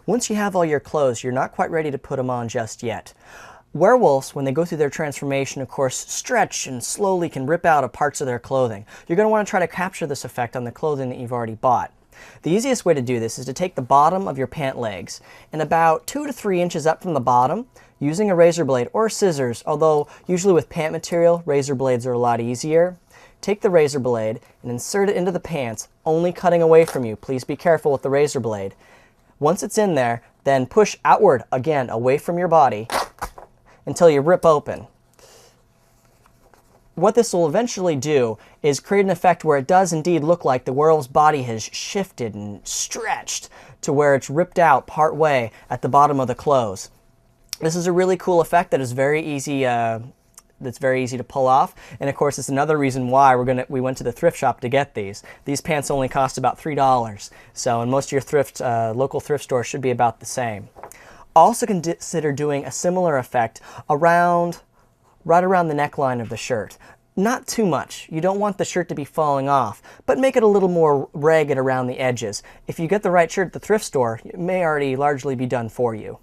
Once you have all your clothes, you're not quite ready to put them on just yet. Werewolves, when they go through their transformation, of course, stretch and slowly can rip out of parts of their clothing. You're going to want to try to capture this effect on the clothing that you've already bought. The easiest way to do this is to take the bottom of your pant legs and about 2 to 3 inches up from the bottom, using a razor blade or scissors, although usually with pant material, razor blades are a lot easier. Take the razor blade and insert it into the pants, only cutting away from you. Please be careful with the razor blade. Once it's in there, then push outward, again, away from your body, until you rip open. What this will eventually do is create an effect where it does indeed look like the werewolf's body has shifted and stretched to where it's ripped out part way at the bottom of the clothes. This is a really cool effect that is very easy to pull off, and of course it's another reason why we went to the thrift shop to get these. These pants only cost about $3, so in most of your local thrift stores should be about the same. Also consider doing a similar effect right around the neckline of the shirt. Not too much. You don't want the shirt to be falling off, but make it a little more ragged around the edges. If you get the right shirt at the thrift store, it may already largely be done for you.